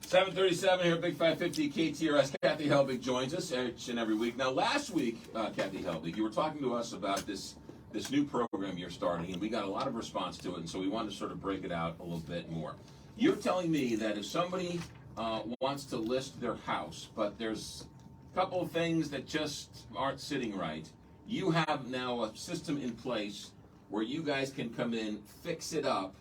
7:37 here at Big 550 KTRS. Kathy Helbig joins us each and every week. Now, last week, Kathy Helbig, you were talking to us about this new program you're starting, and we got a lot of response to it, and so we wanted to sort of break it out a little bit more. You're telling me that if somebody wants to list their house, but there's a couple of things that just aren't sitting right, you have now a system in place where you guys can come in, fix it up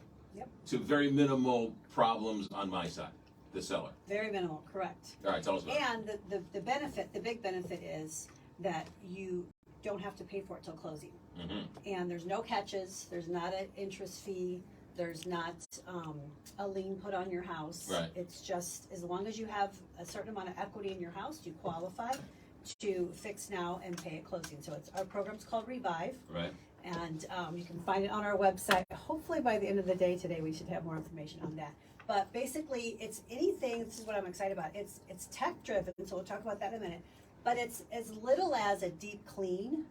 to very minimal problems on my side. The seller. Very minimal, correct. All right, tell us about it. And the benefit, the big benefit is that you don't have to pay for it till closing. Mm-hmm. And there's no catches, there's not an interest fee, there's not a lien put on your house. Right. It's just, as long as you have a certain amount of equity in your house, you qualify to fix now and pay at closing. So our program's called Revive. Right. And you can find it on our website. Hopefully by the end of the day today, we should have more information on that. But basically, it's anything, this is what I'm excited about, it's tech driven, so we'll talk about that in a minute, but it's as little as a deep clean.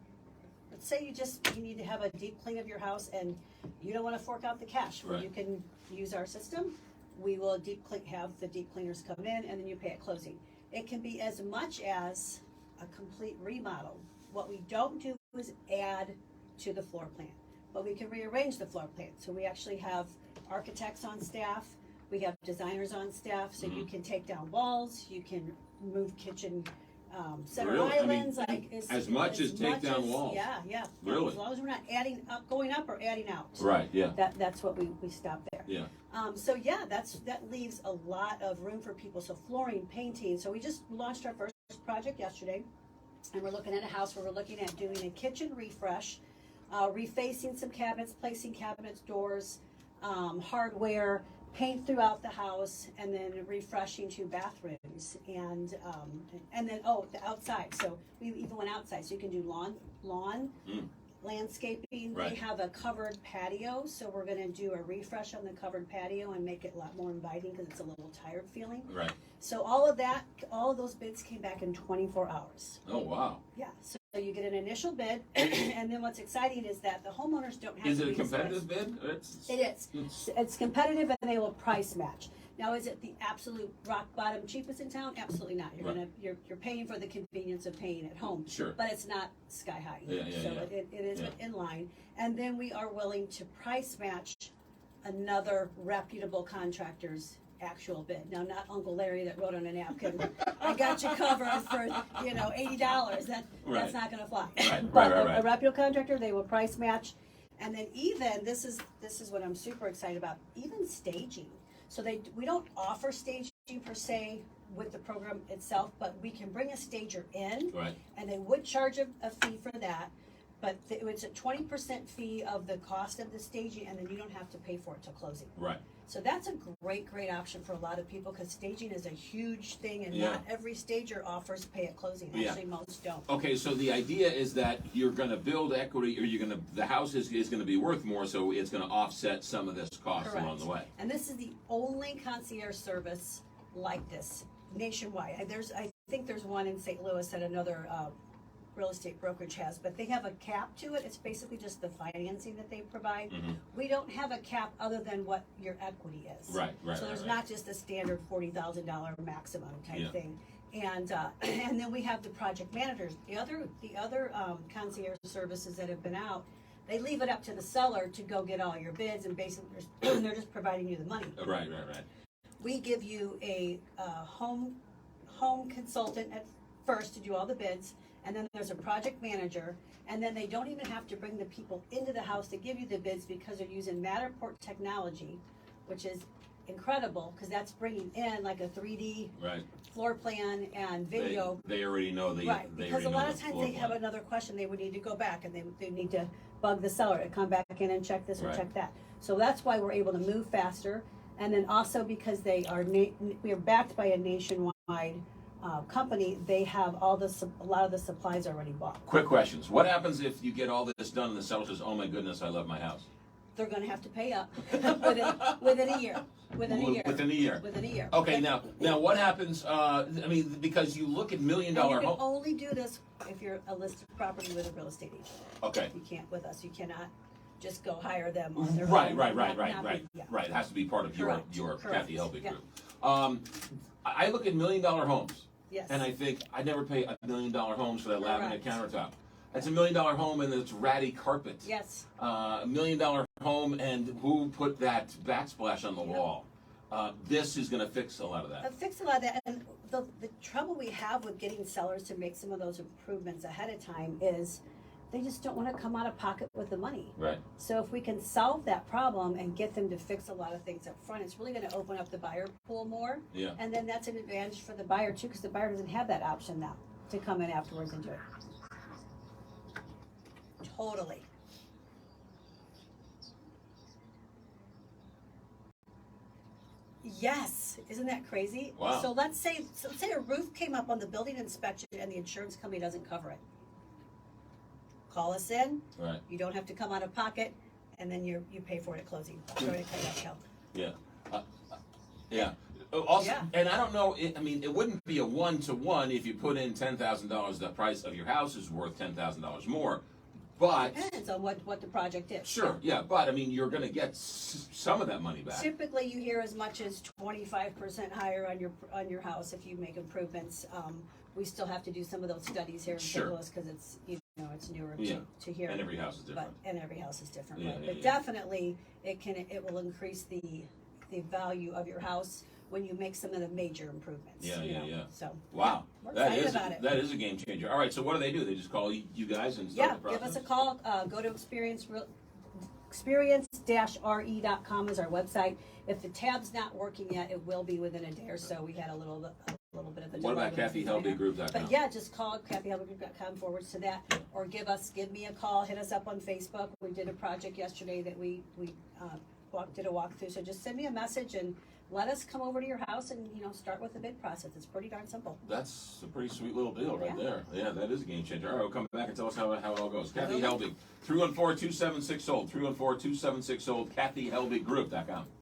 Let's say you need to have a deep clean of your house and you don't want to fork out the cash. Well, you can use our system. We will have the deep cleaners come in and then you pay at closing. It can be as much as a complete remodel. What we don't do is add to the floor plan, but we can rearrange the floor plan. So we actually have architects on staff. We have designers on staff, so you can take down walls, you can move kitchen center islands, as much as take down walls. Yeah. Really? As long as we're not going up or adding out. Right. Yeah. That's what we stop there. Yeah. So yeah, that leaves a lot of room for people. So flooring, painting. So we just launched our first project yesterday, and we're looking at a house where we're looking at doing a kitchen refresh, refacing some cabinets, placing cabinets, doors, hardware, paint throughout the house, and then refreshing 2 bathrooms, and then the outside. So we even went outside, so you can do lawn, landscaping. Right. They have a covered patio, so we're going to do a refresh on the covered patio and make it a lot more inviting because it's a little tired feeling. Right. So all of those bids came back in 24 hours. Oh wow. Yeah. So you get an initial bid, and then what's exciting is that the homeowners don't have. Is it a competitive bid? It is. It's competitive, and they will price match. Now, is it the absolute rock bottom cheapest in town? Absolutely not. You're paying for the convenience of paying at home. Sure. But it's not sky high. So it is in line. And then we are willing to price match another reputable contractor's actual bid. Now, not Uncle Larry that wrote on a napkin, I got you covered for $80. That's not going to fly. Right. A reputable contractor, they will price match, and then even this is what I'm super excited about. Even staging. So we don't offer staging per se with the program itself, but we can bring a stager in, and they would charge a fee for that. But it's a 20% fee of the cost of the staging, and then you don't have to pay for it till closing. Right. So that's a great option for a lot of people because staging is a huge thing, and not every stager offers pay at closing. Actually, most don't. Okay, so the idea is that you're going to build equity, or the house is going to be worth more, so it's going to offset some of this cost along the way. And this is the only concierge service like this nationwide. I think there's one in St. Louis that another real estate brokerage has, but they have a cap to it. It's basically just the financing that they provide. Mm-hmm. We don't have a cap other than what your equity is. Right. So there's not just a standard $40,000 maximum type thing. And then we have the project managers. The other concierge services that have been out, they leave it up to the seller to go get all your bids, and basically they're just providing you the money. Right. We give you a home consultant at first to do all the bids. And then there's a project manager, and then they don't even have to bring the people into the house to give you the bids because they're using Matterport technology, which is incredible because that's bringing in like a 3D floor plan and video. They already know because a lot of times they have another question. They would need to go back and they need to bug the seller to come back in and check this or check that. So that's why we're able to move faster. And then also because we are backed by a nationwide company, they have a lot of the supplies already bought. Quick questions. What happens if you get all this done and the seller says, "Oh my goodness, I love my house"? They're going to have to pay up within a year. Within a year. Okay, now what happens? Because you look at $1 million homes. You can only do this if you're a listed property with a real estate agent. Okay. You can't with us. You cannot just go hire them on their own. Right. It has to be part of your Kathy Helbig group. I look at $1 million homes, Yes. and I think I'd never pay $1 million homes for that laminate Correct. countertop. That's $1 million home and it's ratty carpet. Yes. $1 million home, and who put that backsplash on the wall? This is going to fix a lot of that. Fix a lot of that, and the trouble we have with getting sellers to make some of those improvements ahead of time is they just don't want to come out of pocket with the money. Right. So if we can solve that problem and get them to fix a lot of things up front, it's really going to open up the buyer pool more. Yeah. And then that's an advantage for the buyer too, because the buyer doesn't have that option now to come in afterwards and do it. Totally. Yes, isn't that crazy? Wow. So let's say a roof came up on the building inspection and the insurance company doesn't cover it. Call us in. Right. You don't have to come out of pocket, and then you pay for it at closing. Sorry to cut you off, Cal. Yeah. Yeah. Also, Yeah. and I don't know. I mean, it wouldn't be a 1-to-1 if you put in $10,000. The price of your house is worth $10,000 more. But Depends on what the project is. sure, yeah. But I mean, you're going to get some of that money back. Typically, you hear as much as 25% higher on your house if you make improvements. We still have to do some of those studies here in Sure. St. Louis because it's it's newer Yeah. to here. And every house is different. And every house is different. Yeah, but yeah, but yeah. definitely, it will increase the value of your house when you make some of the major improvements. Yeah, you yeah, know. yeah. So Wow, we're that excited is about it. that is a game changer. All right, so what do? They just call you guys and start Yeah, the process? give us a call. Go to experience-re.com is our website. If the tab's not working yet, it will be within a day or so. We had a little bit of a What delay about with the designer. KathyHelbigGroup.com? But yeah, just call KathyHelbigGroup.com / that, or give me a call. Hit us up on Facebook. We did a project yesterday that we did a walkthrough. So just send me a message and let us come over to your house and start with the bid process. It's pretty darn simple. That's a pretty sweet little deal right Yeah. there. Yeah, that is a game changer. All right, we'll come back and tell us how it all goes. Kathy Helbig, 314-276-SOLD, 314-276-SOLD, KathyHelbigGroup.com.